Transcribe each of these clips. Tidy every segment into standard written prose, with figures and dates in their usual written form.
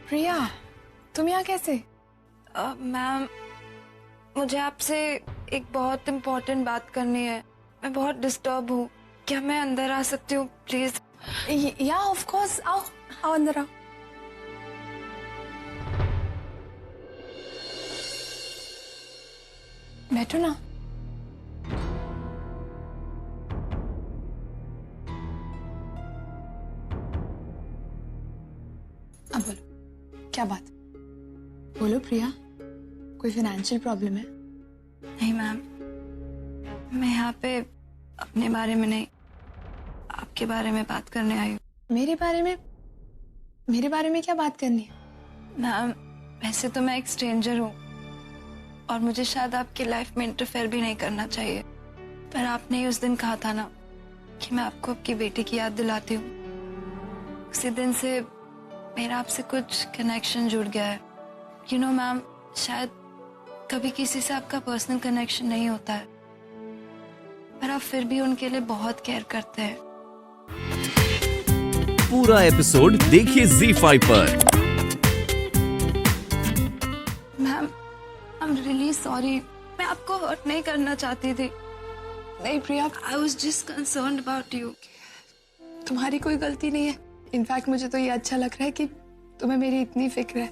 प्रिया, तुम यहाँ कैसे? मैम, मुझे आपसे एक बहुत इम्पोर्टेंट बात करनी है। मैं बहुत डिस्टर्ब हूँ। क्या मैं अंदर आ सकती हूँ प्लीज? या ऑफ कोर्स, आओ आओ अंदर आओ। बैठो ना। अब बोलो, क्या बात? बोलो प्रिया, कोई फाइनेंशियल प्रॉब्लम है? नहीं मैम, मैं यहाँ पे अपने बारे में नहीं, आपके बारे में बात करने आई हूँ। मेरे बारे में? मेरे बारे में क्या बात करनी है? मैम, वैसे तो मैं एक स्ट्रेंजर हूँ और मुझे शायद आपकी लाइफ में इंटरफेयर भी नहीं करना चाहिए, पर आपने ही उस दिन कहा था ना कि मैं आपको आपकी बेटी की याद दिलाती हूँ। उसी दिन से मेरा आपसे कुछ कनेक्शन जुड़ गया है। यू नो मैम, शायद कभी किसी से आपका पर्सनल कनेक्शन नहीं होता है, पर आप फिर भी उनके लिए बहुत केयर करते हैं। पूरा एपिसोड देखिए ZEE5 पर। Ma'am, I am really sorry. मैं आपको हर्ट नहीं करना चाहती थी। नहीं Priya, I was just concerned about you. तुम्हारी कोई गलती नहीं है। इनफैक्ट मुझे तो ये अच्छा लग रहा है कि तुम्हें मेरी इतनी फिक्र है।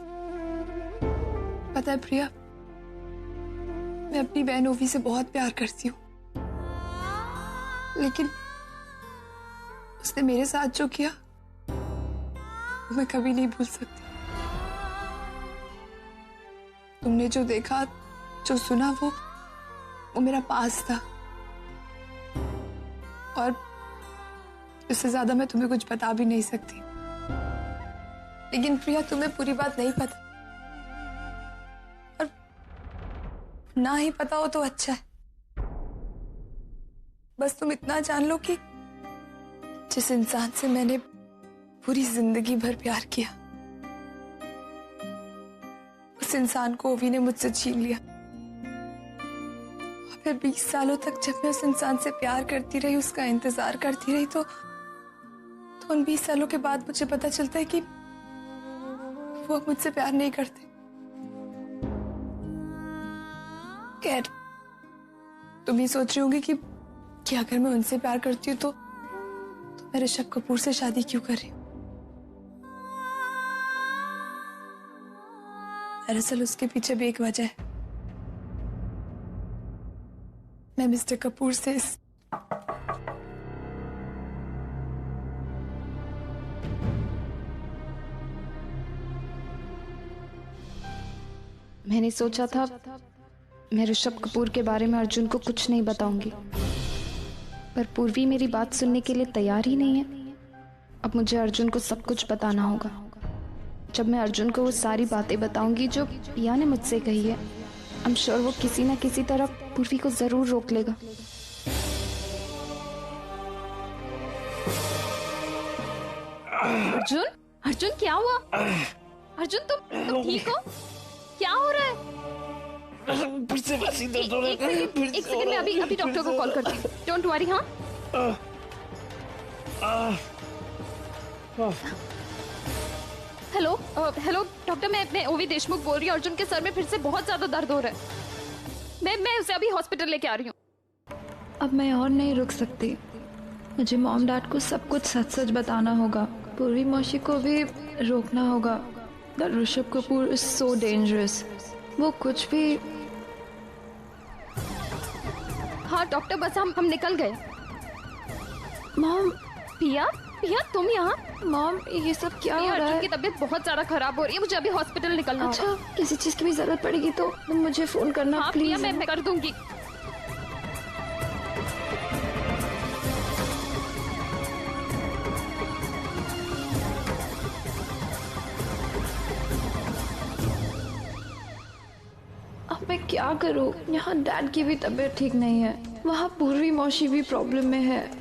पता है प्रिया, मैं अपनी बहन ओवी से बहुत प्यार करती हूँ, लेकिन उसने मेरे साथ जो किया वो मैं कभी नहीं भूल सकती। तुमने जो देखा, जो सुना, वो मेरा पास था, और इससे ज्यादा मैं तुम्हें कुछ बता भी नहीं सकती। लेकिन प्रिया, तुम्हें पूरी बात नहीं पता, और ना ही पता हो तो अच्छा है। बस तुम इतना जान लो कि जिस इंसान से मैंने पूरी जिंदगी भर प्यार किया, उस इंसान को ओवी ने मुझसे छीन लिया। और फिर 20 सालों तक जब मैं उस इंसान से प्यार करती रही, उसका इंतजार करती रही, तो उन 20 सालों के बाद मुझे पता चलता है कि वो अब मुझसे प्यार नहीं करते। खैर, तुम ही सोच रही होंगी कि अगर मैं उनसे प्यार करती हूँ तो मैं ऋषभ कपूर से शादी क्यों कर रही हूँ। दरअसल उसके पीछे भी एक वजह है। मैं मिस्टर कपूर से मैंने सोचा था मैं ऋषभ कपूर के बारे में अर्जुन को कुछ नहीं बताऊंगी, पर पूर्वी मेरी बात सुनने के लिए तैयार ही नहीं है। अब मुझे अर्जुन को सब कुछ बताना होगा। जब मैं अर्जुन को वो सारी बातें बताऊंगी जो पिया ने मुझसे कही है, आई एम श्योर वो किसी न किसी तरह पूर्वी को जरूर रोक लेगा। अर्जुन, अर्जुन क्या हुआ? अर्जुन तुम ठीक हो? क्या हो रहा है? फिर से वैसी दर्द हो रहा है। एक सेकंड में अभी डॉक्टर को कॉल करती हूँ। Don't worry. हाँ, हेलो हेलो डॉक्टर, मैं ओवी देशमुख बोल रही हूँ। अर्जुन के सर में फिर से बहुत ज्यादा दर्द हो रहा है। मैं उसे अभी हॉस्पिटल लेके आ रही हूँ। अब मैं और नहीं रुक सकती। मुझे मॉम डैड को सब कुछ सच सच बताना होगा। पूर्वी मौसी को भी रोकना होगा। That Rishabh Kapoor is so dangerous. वो कुछ भी। हाँ डॉक्टर, बस हम निकल गए। मॉम, पिया, पिया तुम यहाँ? मॉम, ये सब क्या हो रहा अर्जुन है? की तबीयत बहुत ज्यादा खराब हो रही है। मुझे अभी हॉस्पिटल निकलना अच्छा, होगा। किसी चीज की भी जरूरत पड़ेगी तो तुम मुझे फोन करना हाँ पिया, प्लीज। मैं कर दूंगी। अब मैं क्या करूं? यहाँ डैड की भी तबीयत ठीक नहीं है, वहाँ पूर्वी मौसी भी प्रॉब्लम में है।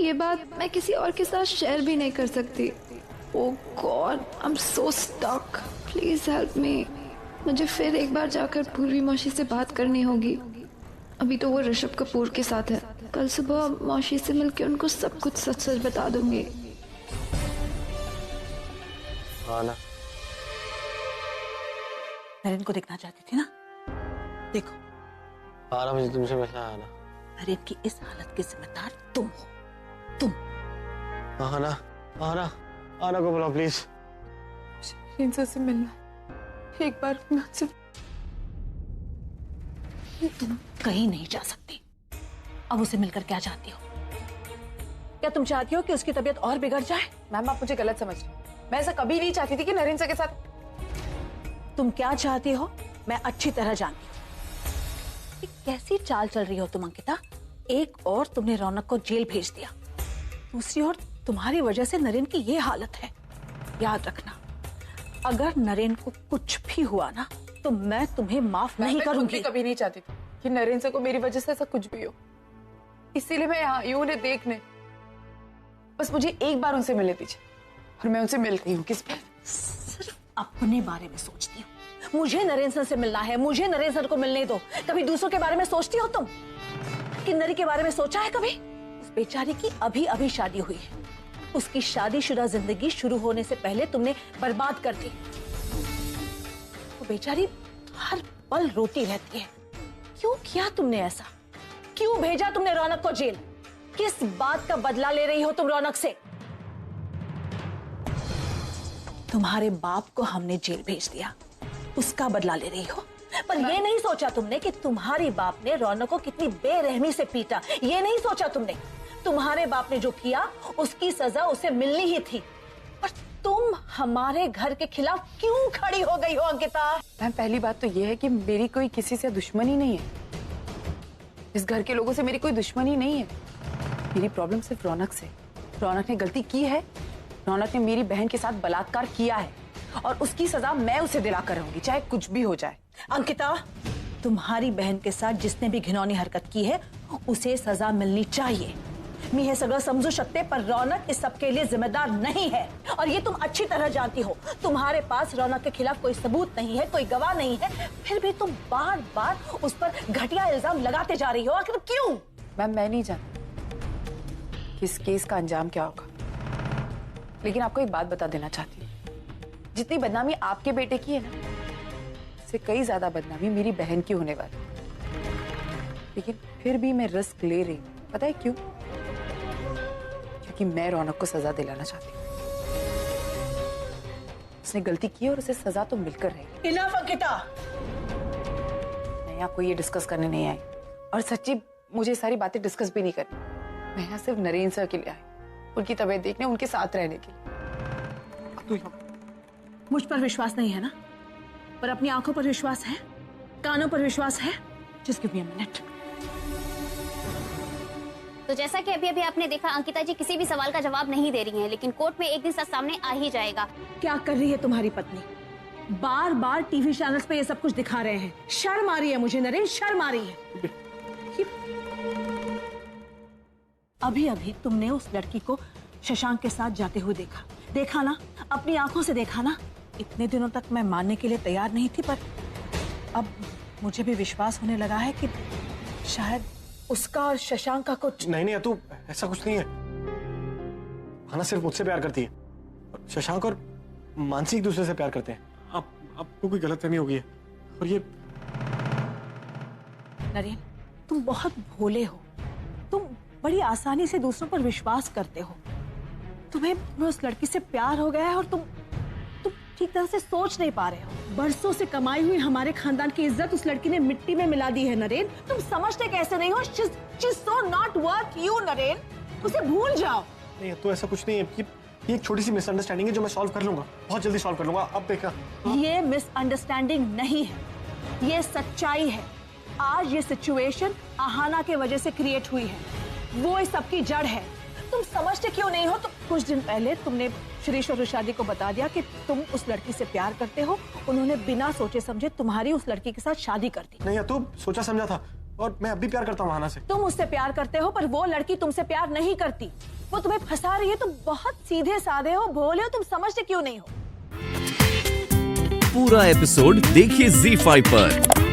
ये बात मैं किसी और के साथ शेयर भी नहीं कर सकती। Oh God, I am so stuck. Please help me. मुझे फिर एक बार जाकर पूर्वी मौसी से बात करनी होगी। अभी तो वो ऋषभ कपूर के साथ है। कल सुबह मौसी से मिलकर उनको सब कुछ सच सच बता दूंगी। हाँ ना, नरेन को देखना चाहती थी ना? देखो आना, मुझे तुमसे मिलना है आना। नरेन की इस हालत के जिम्मेदार तुम हो, तुम। आना आना आना को बुलाओ प्लीज। नरेन सर से मिलना, एक बार मैं उनसे। तुम कहीं नहीं जा सकती। अब उसे मिलकर क्या चाहती हो? क्या तुम चाहती हो कि उसकी तबीयत और बिगड़ जाए? मैम आप मुझे गलत समझ रही हैं। मैं ऐसा कभी नहीं चाहती थी कि नरेन सर के साथ। तुम क्या चाहती हो मैं अच्छी तरह जानती हूँ। ये कैसी चाल चल रही हो तुम अंकिता? एक और तुमने रौनक को जेल भेज दिया, दूसरी ओर तुम्हारी वजह से नरेन की ये हालत है। याद रखना, अगर नरेन को कुछ भी हुआ ना तो मैं तुम्हें माफ नहीं करूंगी। कभी नहीं चाहती थी कि नरेन सर को मेरी वजह से ऐसा कुछ भी हो, इसीलिए मैं यहाँ आई हूँ उन्हें देखने। बस मुझे एक बार उनसे मिलने दीजिए और मैं उनसे मिल रही हूँ। किस पे? सिर्फ अपने बारे में सोचती हूँ। मुझे नरेन सर से मिलना है, मुझे नरेन सर को मिलने दो। कभी दूसरों के बारे में सोचती हो तुम? किन्नरी के बारे में सोचा है कभी? उस बेचारी की अभी अभी शादी हुई है, उसकी शादीशुदा जिंदगी शुरू होने से पहले तुमने बर्बाद कर दी। वो बेचारी हर पल रोती रहती है। क्यों किया तुमने ऐसा? क्यों भेजा तुमने रौनक को जेल? किस बात का बदला ले रही हो तुम रौनक से? तुम्हारे बाप को हमने जेल भेज दिया, उसका बदला ले रही हो। पर ये नहीं सोचा तुमने कि तुम्हारी बाप ने रौनक को कितनी बेरहमी से पीटा। ये नहीं सोचा तुमने तुम्हारे बाप ने जो किया उसकी सजा उसे मिलनी ही थी। पर तुम हमारे घर के खिलाफ क्यों खड़ी हो गई हो अंकिता? मैम पहली बात तो ये है कि मेरी कोई किसी से दुश्मनी नहीं है। इस घर के लोगों से मेरी कोई दुश्मनी नहीं है। मेरी प्रॉब्लम सिर्फ रौनक से। रौनक ने गलती की है, रौनक ने मेरी बहन के साथ बलात्कार किया है और उसकी सजा मैं उसे दिला कर रहूंगी, चाहे कुछ भी हो जाए। अंकिता, तुम्हारी बहन के साथ जिसने भी घिनौनी हरकत की है उसे सजा मिलनी चाहिए। मी हे सगळं समझू शकते, पर रौनक इस सब के लिए जिम्मेदार नहीं है और ये तुम अच्छी तरह जानती हो। तुम्हारे पास रौनक के खिलाफ कोई सबूत नहीं है, कोई गवाह नहीं है, फिर भी तुम बार बार उस पर घटिया इल्जाम लगाते जा रही हो। आखिर क्यों? मैम मैं नहीं जानती कि इस केस का अंजाम क्या होगा, लेकिन आपको एक बात बता देना चाहती हूँ। जितनी बदनामी आपके बेटे की है ना, उससे कई ज्यादा बदनामी मेरी बहन की होने वाली। लेकिन फिर भी मैं रिस्क ले रही हूँ। पता है क्यों? क्योंकि मैं रौनक को सजा दिलाना चाहती हूँ। उसने गलती की और उसे सजा तो मिलकर रहेगी। इनफ अंकिता। मैं यहाँ कोई ये डिस्कस करने नहीं आई, और सच्ची मुझे सारी बातें डिस्कस भी नहीं करनी। मैं यहाँ सिर्फ नरेन सर के लिए आई, उनकी तबीयत देखने, उनके साथ रहने के लिए। मुझ पर विश्वास नहीं है ना, पर अपनी आंखों पर विश्वास है, कानों पर विश्वास है। Just give me a minute. तो जैसा कि अभी अभी आपने देखा, अंकिता जी किसी भी सवाल का जवाब नहीं दे रही हैं, लेकिन कोर्ट में एक दिन सच सामने आ ही जाएगा। क्या कर रही है तुम्हारी पत्नी? बार बार टीवी चैनल्स पे ये सब कुछ दिखा रहे हैं। शर्म आ रही है मुझे नरेन, शर्म आ रही है। अभी अभी तुमने उस लड़की को शशांक के साथ जाते हुए देखा ना, अपनी आंखों से देखा ना। इतने दिनों तक मैं मानने के लिए तैयार नहीं थी, पर अब मुझे भी विश्वास होने लगा है कि शायद उसका और शशांक का कुछ। नहीं अतु, ऐसा कुछ नहीं है। हाना सिर्फ मुझसे प्यार करती है, शशांक और मानसी एक दूसरे से प्यार करते हैं। आपको कोई गलतफहमी हो गई है। और ये नरेन, तुम बहुत भोले हो, तुम बड़ी आसानी से दूसरों पर विश्वास करते हो। तुम्हें उस लड़की से प्यार हो गया है और तुम ठीक तरह से सोच नहीं पा रहे हो। बरसों से कमाई हुई हमारे खानदान की इज्जत उस लड़की ने मिट्टी में मिला दी है नरेन। तुम समझते कैसे नहीं हो? She's so not worth you Naren, उसे भूल जाओ। नहीं तो ऐसा कुछ नहीं है। ये एक छोटी सी मिसअंडरस्टैंडिंग है जो मैं सॉल्व कर लूंगा, बहुत जल्दी सॉल्व कर लूंगा। अब देखना। ये मिसअंडरस्टैंडिंग नहीं है, ये सच्चाई है। आज ये सिचुएशन आहाना के वजह से क्रिएट हुई है, वो इस सबकी जड़ है। तुम समझते क्यों नहीं हो? तो कुछ दिन पहले तुमने शिरीष और रुशादी को बता दिया कि तुम उस लड़की से प्यार करते हो। उन्होंने बिना सोचे समझे तुम्हारी उस लड़की के साथ शादी कर दी। नहीं तू सोचा समझा था, और मैं अब भी प्यार करता हूँ आहाना से। तुम उससे प्यार करते हो, पर वो लड़की तुमसे प्यार नहीं करती, वो तुम्हें फंसा रही है। तुम बहुत सीधे साधे हो, भोले हो, तुम समझते क्यों नहीं हो? पूरा एपिसोड देखिए ZEE5 पर।